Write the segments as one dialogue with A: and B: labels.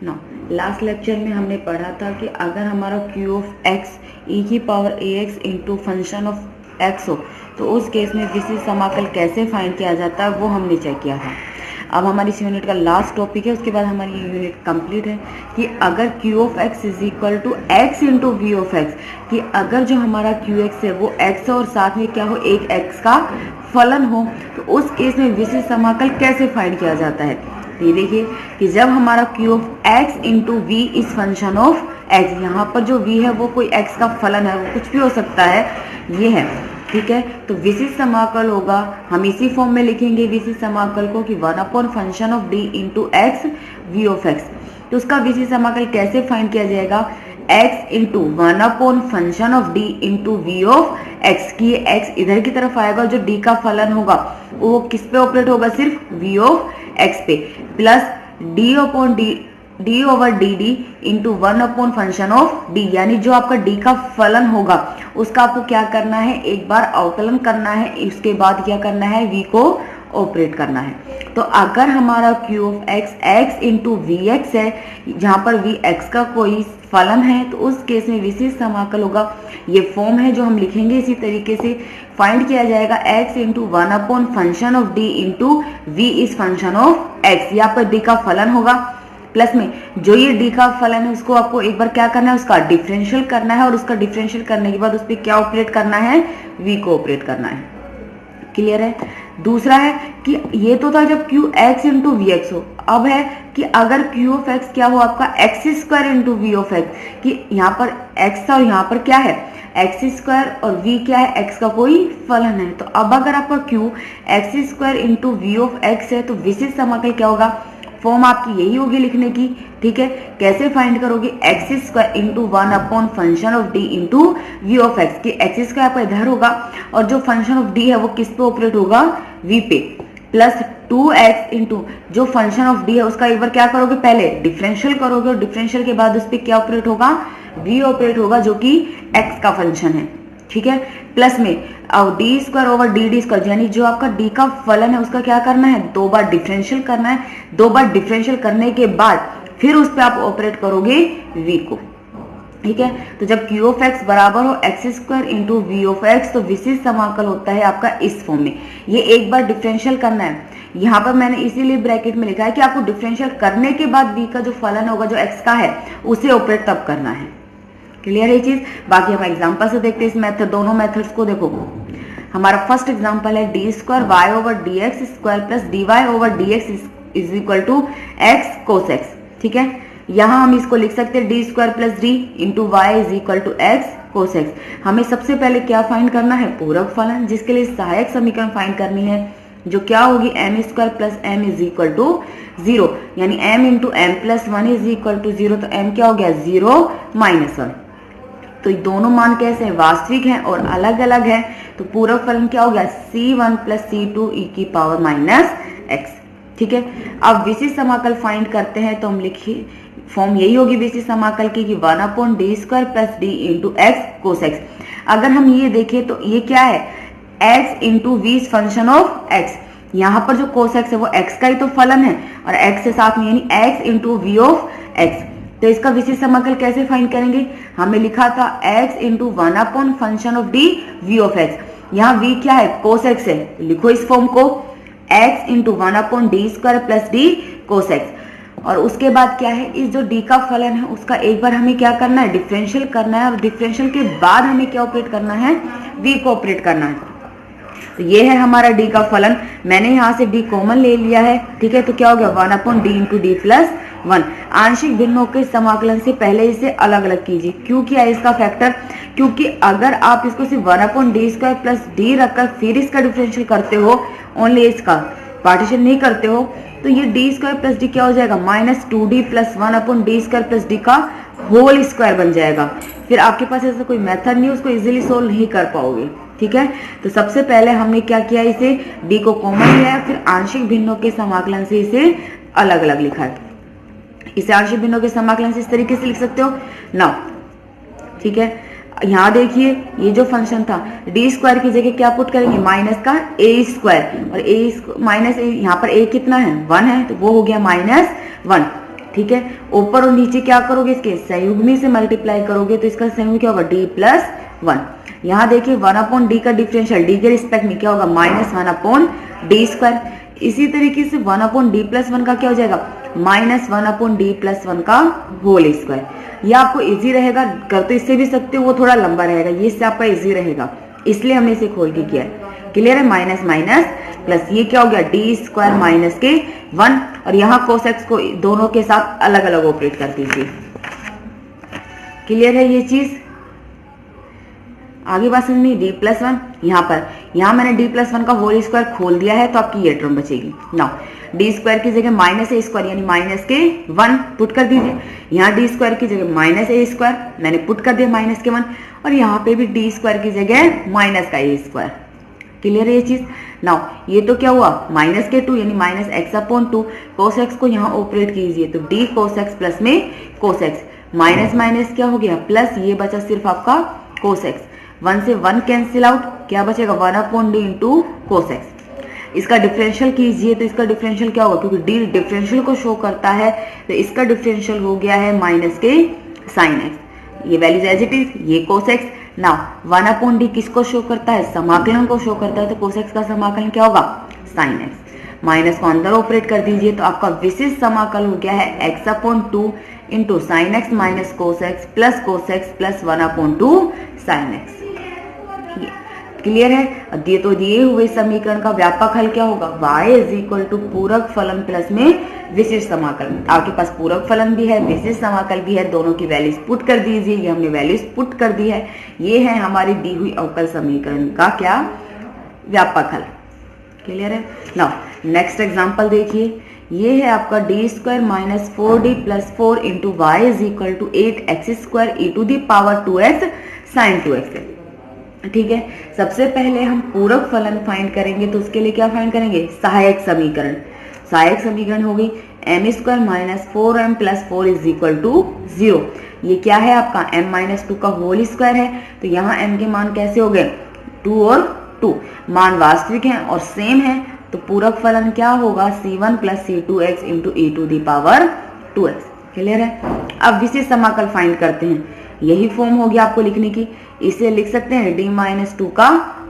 A: ना last lecture में हमने पढ़ा था कि अगर हमारा क्यू ऑफ एक्स ई की power A x into function of x हो तो उस केस में विशिष्ट समाकल कैसे फाइंड किया जाता है वो हमने चेक किया था। अब हमारी इस यूनिट का लास्ट टॉपिक है, उसके बाद हमारी ये यूनिट कंप्लीट है कि अगर Q of X is equal to X into V of X, कि अगर जो हमारा क्यू एक्स है वो एक्स और साथ में क्या हो, एक एक्स का फलन हो, तो उस केस में विशिष्ट समाकल कैसे फाइंड किया जाता है। ये देखिए कि जब हमारा Q of X into V is function of X, यहाँ पर जो वी है वो कोई एक्स का फलन है, वो कुछ भी हो सकता है, ये है, ठीक है। तो विशिष्ट समाकल होगा, हम इसी फॉर्म में लिखेंगे विशिष्ट समाकल को कि 1 function of D into X V of X. तो उसका विशिष्ट समाकल कैसे फाइंड किया जाएगा, x into 1 function of d into V of X, की x इधर की तरफ आएगा, जो d का फलन होगा वो किस पे ऑपरेट होगा, सिर्फ v ऑफ x पे, plus d over D D into 1 function of d, यानी जो आपका d का फलन होगा उसका आपको क्या करना है, एक बार अवकलन करना है, उसके बाद क्या करना है, v को ऑपरेट करना है। तो अगर हमारा Q of X X into V X है, जहां पर वी एक्स का कोई फलन है, तो उस केस में विशिष्ट समाकल होगा, ये फॉर्म है जो हम लिखेंगे, इसी तरीके से फाइंड किया जाएगा x into 1 function of d into V is function of x, यहाँ पर d का फलन होगा, प्लस में जो ये d का फलन है उसको आपको एक बार क्या करना है, उसका डिफरेंशियल करना है, और उसका डिफरेंशियल करने के बाद उस पर क्या ऑपरेट करना है, v को ऑपरेट करना है। क्लियर है। दूसरा है कि ये तो था जब Q X into V X हो, अब है कि अगर क्यू ऑफ एक्स क्या हो आपका X square into V of X, कि यहाँ पर एक्स और यहाँ पर क्या है एक्स स्क्वायर, और वी क्या है, एक्स का कोई फलन है। तो अब अगर आपका Q X square into V of X है तो विशिष्ट समाकल क्या होगा, फॉर्म आपकी यही होगी लिखने की, ठीक है। कैसे फाइंड करोगे, X square into 1 function of D into V of X, की एक्स स्क्वायर आपका इधर होगा और जो फंक्शन ऑफ डी है वो किस पे ऑपरेट होगा, वी पे, प्लस 2x इंटू जो फंक्शन ऑफ डी है उसका एक बार क्या करोगे, पहले डिफरेंशियल करोगे और डिफरेंशियल के बाद उस पर क्या ऑपरेट होगा, वी ऑपरेट होगा, जो कि x का फंक्शन है, ठीक है। प्लस में अब D square over D square, यानी जो आपका डी का फलन है उसका क्या करना है, 2 बार डिफरेंशियल करना है, 2 बार डिफरेंशियल करने के बाद फिर उस पर आप ऑपरेट करोगे v को, ठीक है। तो जब क्यू ऑफ एक्स बराबर हो X square into V of X, तो विशिष्ट समाकल होता है आपका इस फॉर्म में, ये एक बार डिफरेंशियल करना है। यहाँ पर मैंने इसीलिए ब्रैकेट में लिखा है कि आपको डिफरेंशियल करने के बाद v का जो फलन होगा जो x का है उसे ऑपरेट तब करना है। क्लियर है ये चीज। बाकी हम एग्जांपल से देखते हैं इस मेथड, दोनों मेथड्स को देखो। हमारा फर्स्ट एग्जांपल है D square Y over D X square plus D Y over D X is equal to X cos X, ठीक है। यहाँ हम इसको लिख सकते हैं D square plus D into Y is equal to X cos X. हमें सबसे पहले क्या फाइंड करना है, पूरक फलन, जिसके लिए सहायक समीकरण फाइंड करनी है, जो क्या होगी M square plus M is equal to 0, यानी m into M plus 1 is equal to 0, तो m क्या हो गया 0 माइनस 1। तो दोनों मान कैसे हैं, वास्तविक हैं और अलग अलग है, तो पूरक फलन क्या हो गया c1 प्लस c2 e की पावर माइनस x, ठीक है। अब विशिष्ट समाकल फाइंड करते हैं, तो हम लिखिए फॉर्म यही होगी विशिष्ट समाकल की कि 1 D square plus D into X cos X. अगर हम ये देखें तो ये क्या है, x into V function of x, यहाँ पर जो कोस एक्स है वो x का ही तो फलन है और x से साथ में, यानी x into V of X. तो इसका विशिष्ट समाकल कैसे फाइंड करेंगे, हमें लिखा था x into 1 function of D V of X, यहाँ v क्या है, कोस एक्स है, तो लिखो इस फॉर्म को x into 1 D square plus d cos x. और उसके बाद क्या है, इस जो d का फलन है उसका एक बार हमें क्या करना है, डिफरेंशियल करना है, और डिफरेंशियल के बाद हमें क्या ऑपरेट करना है, v को ऑपरेट करना है। तो ये है हमारा d का फलन, मैंने यहाँ से d कॉमन ले लिया है, ठीक है। तो क्या हो गया 1 डी इंटू डी प्लस 1। आंशिक भिन्नों के समाकलन से पहले इसे अलग अलग कीजिए। क्यों किया इसका फैक्टर, क्योंकि अगर आप इसको सिर्फ 1 डी स्क्वायर प्लस डी रखकर फिर इसका डिफरेंशियल करते हो, ओनली इसका पार्टीशन नहीं करते हो, तो ये डी स्क्वायर प्लस डी क्या हो जाएगा, minus 2d plus 1 D square plus D का होल स्क्वायर बन जाएगा। फिर आपके पास ऐसा कोई मेथड नहीं, उसको इजीली सोल्व नहीं कर पाओगे, ठीक है। तो सबसे पहले हमने क्या किया, इसे d को कॉमन लिया है, फिर आंशिक भिन्नों के समाकलन से इसे अलग अलग लिखा है। इसे आंशिक भिन्नों के समाकलन से इस तरीके से लिख सकते हो ना, ठीक है। यहाँ देखिए ये जो फंक्शन था डी स्क्वायर की जगह क्या पुट करेंगे, माइनस का ए स्क्वायर, और ए माइनस ए, यहाँ पर ए कितना है 1 है, तो वो हो गया -1। ठीक है, ऊपर और नीचे क्या करोगे, इसके संयुग्मी से मल्टीप्लाई करोगे तो इसका संयुग्मी क्या होगा, d+1। यहाँ देखिए 1/d का डिफरेंशियल d के रिस्पेक्ट में क्या होगा, -1/d²। इसी तरीके से 1/d+1 का क्या हो जाएगा, -1/d+1 का होल स्क्वायर। ये आपको इजी रहेगा, कर तो इससे भी सकते हो, वो थोड़ा लंबा रहेगा, ये इससे आपका इजी रहेगा, इसलिए हमने इसे खोल के किया है। क्लियर है, माइनस माइनस प्लस, ये क्या हो गया, d²-1, और यहाँ कोसेक्स को दोनों के साथ अलग अलग ऑपरेट कर दीजिए। क्लियर है ये चीज, आगे बात समझनी। d+1 यहाँ मैंने d+1 का होल स्क्वायर खोल दिया है, तो आपकी ये टर्म बचेगी। नाउ d² की जगह -a² यानी -1 पुट कर दीजिए। यहाँ d² की जगह -a² मैंने पुट कर दिया -1, और यहाँ पे भी d² की जगह -a²। क्लियर है ये चीज। नाउ ये तो क्या हुआ, -2 यानी -x/2, कोसेक्स को यहाँ ऑपरेट कीजिए तो d कोसेक्स प्लस में कोसेक्स, माइनस माइनस क्या हो गया प्लस, ये बचा सिर्फ आपका कोसेक्स, 1 से 1 कैंसिल आउट, क्या बचेगा 1/d इंटू कोसेक्स। इसका डिफरेंशियल कीजिए तो इसका डिफरेंशियल क्या होगा, क्योंकि d डिफरेंशियल को शो करता है तो इसका डिफरेंशियल हो गया है -sin x। ये वैल्यूज एज इट इज, ये कोसेक्स। नाउ 1/d किसको शो करता है, समाकलन को शो करता है, तो कोसेक्स का समाकलन क्या होगा, sin x। माइनस को अंदर ऑपरेट कर दीजिए तो आपका विशिष्ट समाकल हो गया है x/2 into sine x minus cosec x plus 1/2 sin x। Clear है। तो दिए हुए समीकरण का व्यापक हल क्या होगा, y = पूरक फलन प्लस में विशिष्ट समाकल। आपके पास पूरक फलन भी है, विशिष्ट समाकल भी है, दोनों की वैल्यूज पुट कर दीजिए। ये हमने वैल्यूज पुट कर दी है। ये है हमारी दी हुई अवकल समीकरण का क्या, व्यापक हल। क्लियर है। नाउ नेक्स्ट एग्जांपल देखिए, ये है आपका d² - 4d + 4 into y = 8x² e⁻²x sin 2x। ठीक है, सबसे पहले हम पूरक फलन फाइंड करेंगे, तो उसके लिए क्या फाइंड करेंगे, सहायक समीकरण। सहायक समीकरण होगी m² - 4m + 4 = 0। ये क्या है आपका m - 2 का होल स्क्वायर है, तो यहाँ m के मान कैसे हो गए, 2 और 2 मान वास्तविक हैं और सेम है, तो पूरक फलन क्या होगा, c1 + c2x into e⁻²x। Clear है। अब विशिष्ट समाकल फाइंड करते हैं, यही फॉर्म होगी आपको लिखने की। इसे लिख सकते हैं d-2 का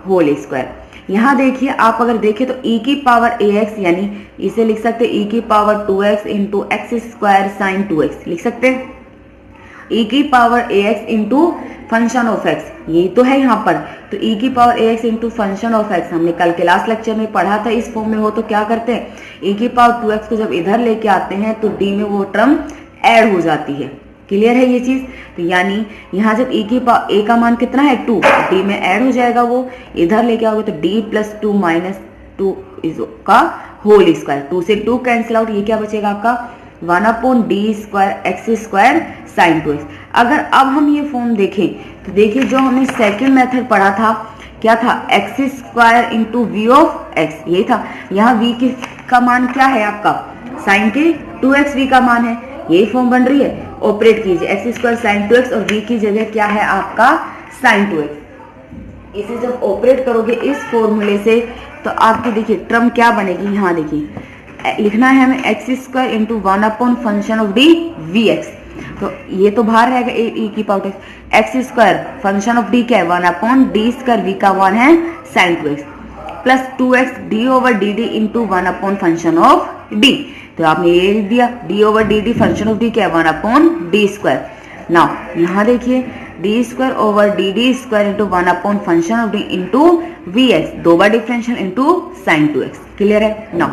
A: होल स्क्वायर। यहाँ देखिए, आप अगर देखें तो e⁻ax यानी इसे लिख सकते हैं e⁻2x into x² sin 2x लिख सकते हैं। e⁻ax into function of x, यही तो है यहाँ पर, तो e⁻ax into function of x हमने कल के लास्ट लेक्चर में पढ़ा था। इस फॉर्म में हो तो क्या करते हैं, e⁻2x को जब इधर लेके आते हैं तो d में वो टर्म ऐड हो जाती है। क्लियर है ये चीज। तो यानी यहाँ जब a का मान कितना है 2, d में ऐड हो जाएगा, वो इधर लेके आओगे तो d + 2 - 2 का होल स्क्वायर, 2 से 2 कैंसिल आउट, ये क्या बचेगा आपका 1/d²x² sin 2x। अगर अब हम ये फॉर्म देखें तो देखिए, जो हमने सेकंड मेथड पढ़ा था क्या था, x² इंटू v(x), यही था। यहाँ v का मान क्या है आपका, साइन के 2x v का मान है, यही फॉर्म बन रही है। ऑपरेट कीजिए x² sin 2x और v की जगह क्या है आपका sin 2x। इसे जब ऑपरेट करोगे इस फॉर्मूले से तो आपकी देखिए टर्म क्या बनेगी, यहाँ देखिए लिखना है हमें x² into 1 function of d vx, तो ये तो बाहर रहेगा e⁻x, x² function of d क्या है 1/d² v का 1 है sin 2x plus 2x d/dd into 1 function of d। तो आपने ये लिख दिया d/dd फंक्शन ऑफ d क्या है 1/d²। नाउ यहाँ देखिए d²/dd² into 1 function of d into vx, 2 bar differential into sin 2x। Clear है। नाउ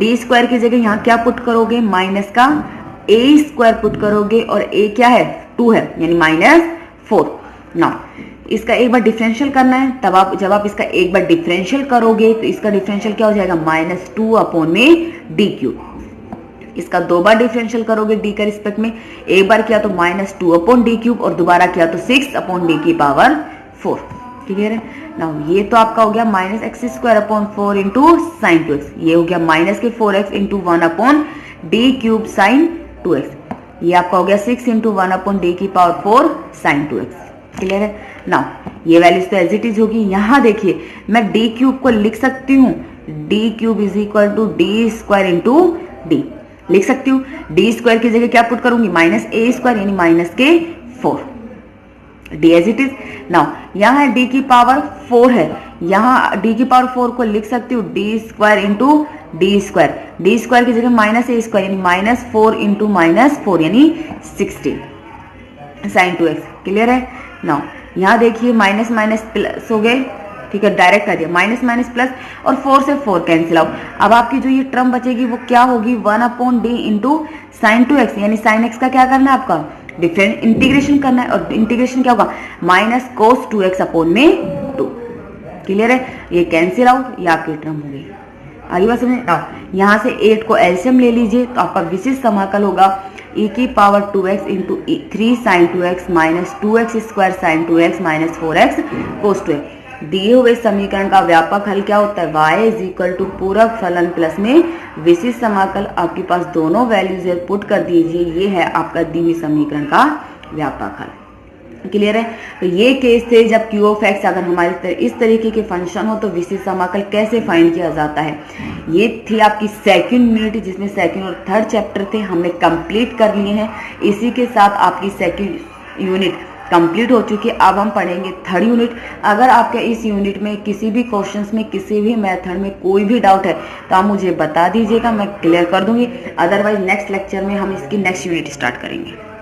A: d² की जगह यहाँ क्या पुट करोगे, माइनस का a² पुट करोगे और a क्या है 2 है यानी -4। नाउ इसका एक बार डिफरेंशियल करना है, तब आप जब आप इसका एक बार डिफरेंशियल करोगे तो इसका डिफरेंशियल क्या हो जाएगा -2/d³। इसका 2 बार डिफरेंशियल करोगे d का रिस्पेक्ट में, एक बार किया तो -2/d³ और दोबारा किया तो 6/d⁴। क्लियर है। नाउ ये तो आपका हो गया -x² इंटू sin 2x, ये हो गया -4x into 1/d³ sin 2x, ये आपका हो गया 6 into 1/d⁴ sin 2x। Clear है। नाउ ये वैल्यूज तो एज इट इज होगी। यहाँ देखिए मैं d³ को लिख सकती हूँ d³ = d² इंटू d। लिख सकती हूँ। डी स्क्वायर की जगह क्या पुट करूंगी, माइनस ए स्क्वायर यानी माइनस के 4, D as it is. Now यहाँ डी की पावर 4 है, यहाँ डी की पावर 4 को लिख सकती हूँ D square into D square, D square की जगह माइनस ए स्क्वायर यानी माइनस 4 इंटू माइनस 4 यानी 16 साइन 2x। क्लियर है। नाउ यहाँ देखिए माइनस माइनस प्लस हो गए, ठीक है, डायरेक्ट कर दिया, माइनस माइनस प्लस और 4 से 4 कैंसिल आउट। अब आपकी जो ये टर्म बचेगी वो क्या होगी, 1/d इंटू साइन 2x यानी साइन x का क्या करना है आपका, डिफरेंट इंटीग्रेशन करना है। और इंटीग्रेशन क्या होगा, माइनस कोस 2x अपॉन में 2। क्लियर है, ये कैंसिल आउट, ये आपकी टर्म हो गई। आगे बात समझे। यहाँ से 8 को एलसीएम ले लीजिए तो आपका विशिष्ट समाकल होगा e की power 2x into 3 sine 2x minus 2x square sine 2x minus 4x cos 2x। दिए हुए समीकरण का व्यापक हल क्या होता है, y इज इक्वल टू पूरक फलन प्लस में विशिष्ट समाकल। आपके पास दोनों वैल्यूज पुट कर दीजिए, ये है आपका दी हुई समीकरण का व्यापक हल। क्लियर है। तो ये केस थे जब क्यू ऑफ एक्स अगर हमारे इस तरीके के फंक्शन हो तो विशिष्ट समाकल कैसे फाइंड किया जाता है। ये थी आपकी सेकंड यूनिट जिसमें सेकंड और थर्ड चैप्टर थे, हमने कंप्लीट कर लिए हैं। इसी के साथ आपकी सेकंड यूनिट कंप्लीट हो चुकी है। अब हम पढ़ेंगे थर्ड यूनिट। अगर आपके इस यूनिट में किसी भी क्वेश्चंस में किसी भी मेथड में कोई भी डाउट है तो आप मुझे बता दीजिएगा, मैं क्लियर कर दूंगी। अदरवाइज नेक्स्ट लेक्चर में हम इसकी नेक्स्ट यूनिट स्टार्ट करेंगे।